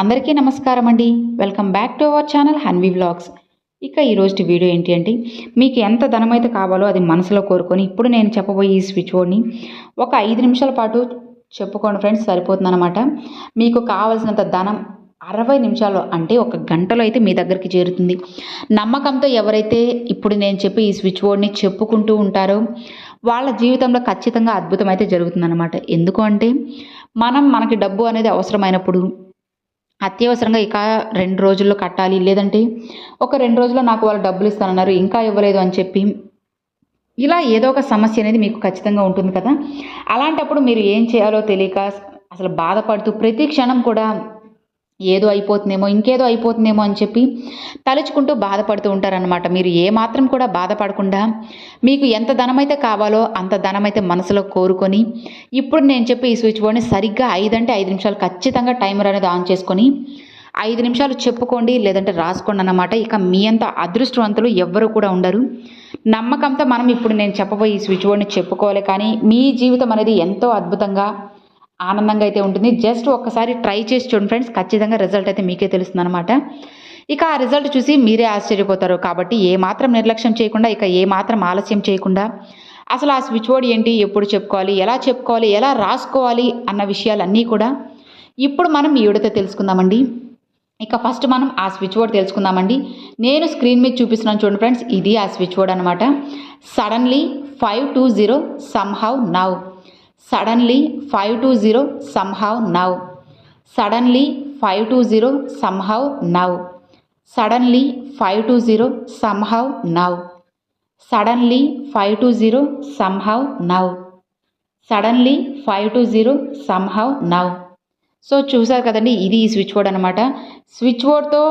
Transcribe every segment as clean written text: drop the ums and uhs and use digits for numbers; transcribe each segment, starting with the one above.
అందరికీ నమస్కారం అండి. Welcome back to our channel Hanvi vlogs. ఇక ఈరోజు వీడియో ఏంటి అంటే, మీకు ఎంత ధనమైతే కావాలో అది మనసులో కోరుకొని ఇప్పుడు నేను చెప్పబోయే ఈ స్విచ్ బోర్డ్ని ఒక 5 నిమిషాల పాటు చెప్పుకోండి ఫ్రెండ్స్, సరిపోతుందన్నమాట. మీకు కావాల్సినంత ధనం 60 నిమిషాల్లో అంటే ఒక గంటలో అయితే మీ దగ్గరికి చేరుతుంది. నమ్మకంతో ఎవరైతే ఇప్పుడు నేను చెప్పే ఈ స్విచ్ బోర్డ్ని చెప్పుకుంటూ ఉంటారో వాళ్ళ జీవితంలో ఖచ్చితంగా అద్భుతం అయితే జరుగుతుందన్నమాట. ఎందుకు అంటే మనకి డబ్బు అనేది అవసరమైనప్పుడు అత్యవసరంగా ఇక 2 రోజుల్లో కట్టాలి, లేదంటే ఒక 2 రోజుల్లో నాకు వాళ్ళు డబ్బులు ఇస్తానన్నారు ఇంకా ఇవ్వలేదు అని చెప్పి ఇలా ఏదో ఒక సమస్య అనేది మీకు ఖచ్చితంగా ఉంటుంది కదా. అలాంటప్పుడు మీరు ఏం చేయాలో తెలియక అసలు బాధపడుతూ ప్రతి క్షణం కూడా ఏదో అయిపోతుందేమో, ఇంకేదో అయిపోతుందేమో అని చెప్పి తలుచుకుంటూ బాధపడుతూ ఉంటారనమాట. మీరు ఏమాత్రం కూడా బాధపడకుండా మీకు ఎంత ధనమైతే కావాలో అంత ధనమైతే మనసులో కోరుకొని ఇప్పుడు నేను చెప్పి ఈ స్విచ్ బోర్డ్ని సరిగ్గా 5 అంటే 5 నిమిషాలు ఖచ్చితంగా టైమర్ అనేది ఆన్ చేసుకొని 5 నిమిషాలు చెప్పుకోండి, లేదంటే రాసుకోండి అన్నమాట. ఇక మీ అంత అదృష్టవంతులు ఎవ్వరూ కూడా ఉండరు. నమ్మకంతో మనం ఇప్పుడు నేను చెప్పబోయే ఈ స్విచ్ బోర్డ్ని చెప్పుకోవాలి, కానీ మీ జీవితం అనేది ఎంతో అద్భుతంగా ఆనందంగా అయితే ఉంటుంది. జస్ట్ ఒక్కసారి ట్రై చేసి చూడండి ఫ్రెండ్స్, ఖచ్చితంగా రిజల్ట్ అయితే మీకే తెలుస్తుంది అనమాట. ఇక ఆ రిజల్ట్ చూసి మీరే ఆశ్చర్యపోతారు. కాబట్టి ఏమాత్రం నిర్లక్ష్యం చేయకుండా, ఇక ఏమాత్రం ఆలస్యం చేయకుండా అసలు ఆ స్విచ్ బోర్డ్ ఏంటి, ఎప్పుడు చెప్పుకోవాలి, ఎలా రాసుకోవాలి అన్న విషయాలన్నీ కూడా ఇప్పుడు మనం ఈ వీడియోతో తెలుసుకుందామండి. ఇక ఫస్ట్ మనం ఆ స్విచ్ బోర్డ్ తెలుసుకుందామండి. నేను స్క్రీన్ మీద చూపిస్తున్నాను చూడండి ఫ్రెండ్స్, ఇది ఆ స్విచ్ బోర్డ్ అనమాట. Suddenly 520 somehow now. Suddenly 520 somehow now. Suddenly 520 somehow now. Suddenly 520 somehow now. Suddenly 520 somehow now. Suddenly 520 somehow now. So చూసారు కదండి, ఇది ఈ స్విచ్ బోర్డ్ అనమాట. స్విచ్ బోర్డ్తో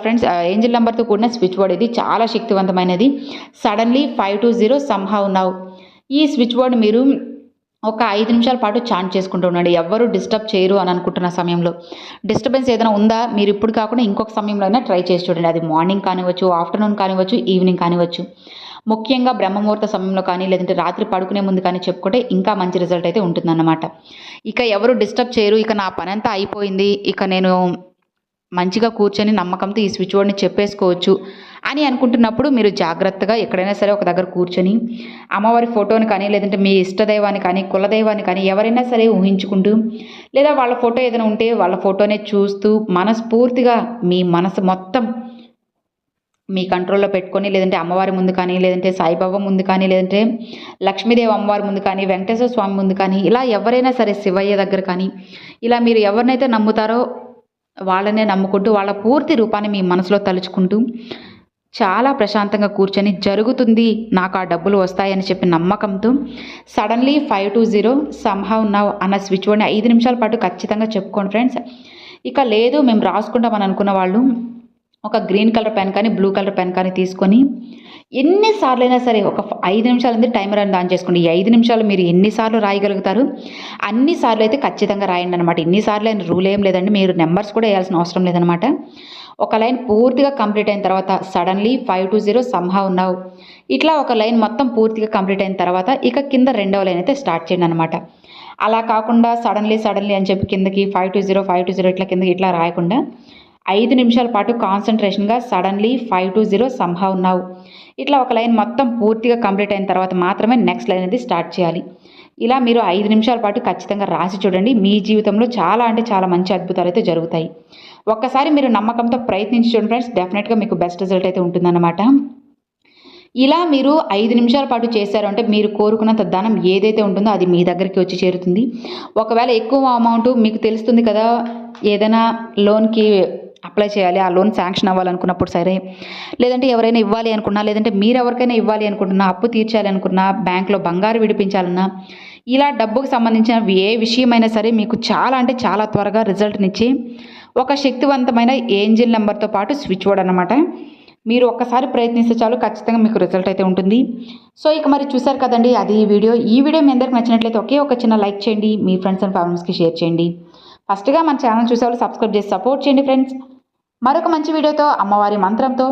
ఫ్రెండ్స్, ఏంజిల్ నెంబర్తో కూడిన స్విచ్ బోర్డ్ ఇది చాలా శక్తివంతమైనది. Suddenly 520 somehow now. ఈ స్విచ్ బోర్డ్ మీరు ఒక 5 నిమిషాల పాటు చాంట్ చేసుకుంటూ ఉండండి. ఎవ్వరూ డిస్టర్బ్ చేయరు అని అనుకుంటున్న సమయంలో. డిస్టర్బెన్స్ ఏదైనా ఉందా, మీరు ఇప్పుడు కాకుండా ఇంకొక సమయంలో అయినా ట్రై చేసి చూడండి. అది మార్నింగ్ కానివ్వచ్చు, ఆఫ్టర్నూన్ కానివ్వచ్చు, ఈవినింగ్ కానివ్వచ్చు. ముఖ్యంగా బ్రహ్మముహూర్త సమయంలో కానీ, లేదంటే రాత్రి పడుకునే ముందు కానీ చెప్పుకుంటే ఇంకా మంచి రిజల్ట్ అయితే ఉంటుందన్నమాట. ఇక ఎవరు డిస్టర్బ్ చేయరు, ఇక నా పని అంతా అయిపోయింది, ఇక నేను మంచిగా కూర్చొని నమ్మకంతో ఈ స్విచ్ బోర్డ్ని చెప్పేసుకోవచ్చు అని అనుకుంటున్నప్పుడు మీరు జాగ్రత్తగా ఎక్కడైనా సరే ఒక దగ్గర కూర్చొని అమ్మవారి ఫోటోని కానీ, లేదంటే మీ ఇష్టదైవాన్ని కానీ, కులదైవాన్ని కానీ ఎవరైనా సరే ఊహించుకుంటూ, లేదా వాళ్ళ ఫోటో ఏదైనా ఉంటే వాళ్ళ ఫోటోనే చూస్తూ మనస్ఫూర్తిగా మీ మనసు మొత్తం మీ కంట్రోల్లో పెట్టుకొని, లేదంటే అమ్మవారి ముందు కానీ, లేదంటే సాయిబాబా ముందు కానీ, లేదంటే లక్ష్మీదేవి అమ్మవారి ముందు కానీ, వెంకటేశ్వర స్వామి ముందు కానీ, ఇలా ఎవరైనా సరే శివయ్య దగ్గర కానీ, ఇలా మీరు ఎవరినైతే నమ్ముతారో వాళ్ళనే నమ్ముకుంటూ వాళ్ళ పూర్తి రూపాన్ని మీ మనసులో తలుచుకుంటూ చాలా ప్రశాంతంగా కూర్చొని జరుగుతుంది, నాకు ఆ డబ్బులు వస్తాయని చెప్పి నమ్మకంతో సడన్లీ 520 somehow now అన్న స్విచ్ బోర్డ్ని 5 నిమిషాల పాటు ఖచ్చితంగా చెప్పుకోండి ఫ్రెండ్స్. ఇక లేదు మేము రాసుకుంటామని అనుకున్న వాళ్ళు ఒక గ్రీన్ కలర్ పెన్ కానీ, బ్లూ కలర్ పెన్ కానీ తీసుకొని ఎన్నిసార్లు అయినా సరే ఒక 5 నిమిషాలు అనేది టైమర్ అని ఆన్ చేసుకోండి. ఈ 5 నిమిషాలు మీరు ఎన్నిసార్లు రాయగలుగుతారు అన్నిసార్లు అయితే ఖచ్చితంగా రాయండి అనమాట. ఎన్నిసార్లు అయిన రూల్ ఏం లేదండి, మీరు నెంబర్స్ కూడా వేయాల్సిన అవసరం లేదనమాట. ఒక లైన్ పూర్తిగా కంప్లీట్ అయిన తర్వాత సడన్లీ 520 somehow now, ఇట్లా ఒక లైన్ మొత్తం పూర్తిగా కంప్లీట్ అయిన తర్వాత ఇక కింద రెండవ లైన్ అయితే స్టార్ట్ చేయండి అనమాట. అలా కాకుండా సడన్లీ అని చెప్పి కిందకి 520 ఇట్లా కిందకి ఇట్లా రాయకుండా 5 నిమిషాల పాటు కాన్సన్ట్రేషన్గా సడన్లీ 520 somehow now ఇట్లా ఒక లైన్ మొత్తం పూర్తిగా కంప్లీట్ అయిన తర్వాత మాత్రమే నెక్స్ట్ లైన్ అనేది స్టార్ట్ చేయాలి. ఇలా మీరు 5 నిమిషాల పాటు ఖచ్చితంగా రాసి చూడండి. మీ జీవితంలో చాలా అంటే చాలా మంచి అద్భుతాలు అయితే జరుగుతాయి. ఒక్కసారి మీరు నమ్మకంతో ప్రయత్నించి చూడండి ఫ్రెండ్స్, డెఫినెట్గా మీకు బెస్ట్ రిజల్ట్ అయితే ఉంటుందన్నమాట. ఇలా మీరు 5 నిమిషాల పాటు చేశారు అంటే మీరు కోరుకున్నంత ధనం ఏదైతే ఉంటుందో అది మీ దగ్గరికి వచ్చి చేరుతుంది. ఒకవేళ ఎక్కువ అమౌంట్ మీకు తెలుస్తుంది కదా, ఏదైనా లోన్కి అప్లై చేయాలి, ఆ లోన్ శాంక్షన్ అవ్వాలనుకున్నప్పుడు సరే, లేదంటే ఎవరైనా ఇవ్వాలి అనుకున్నా, లేదంటే మీరు ఎవరికైనా ఇవ్వాలి అనుకుంటున్నా, అప్పు తీర్చాలి అనుకున్నా, బ్యాంక్లో బంగారు విడిపించాలన్నా, ఇలా డబ్బుకు సంబంధించిన ఏ విషయమైనా సరే మీకు చాలా అంటే చాలా త్వరగా రిజల్ట్నిచ్చి ఒక శక్తివంతమైన ఏంజిల్ నెంబర్తో పాటు స్విచ్ బోర్డ్ అనమాట. మీరు ఒక్కసారి ప్రయత్నిస్తే చాలు, ఖచ్చితంగా మీకు రిజల్ట్ అయితే ఉంటుంది. సో ఇక మరి చూసారు కదండి, అది ఈ వీడియో మీ అందరికి నచ్చినట్లయితే ఒకే ఒక చిన్న లైక్ చేయండి, మీ ఫ్రెండ్స్ అండ్ ఫ్యామిలీస్కి షేర్ చేయండి. ఫస్ట్గా మన ఛానల్ చూసేవాళ్ళు సబ్స్క్రైబ్ చేసి సపోర్ట్ చేయండి ఫ్రెండ్స్. మరొక మంచి వీడియోతో అమ్మవారి మంత్రంతో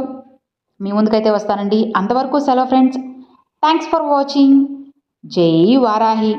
మీ ముందుకైతే వస్తానండి. అంతవరకు సెలవు ఫ్రెండ్స్. Thanks for watching. జై వారాహి.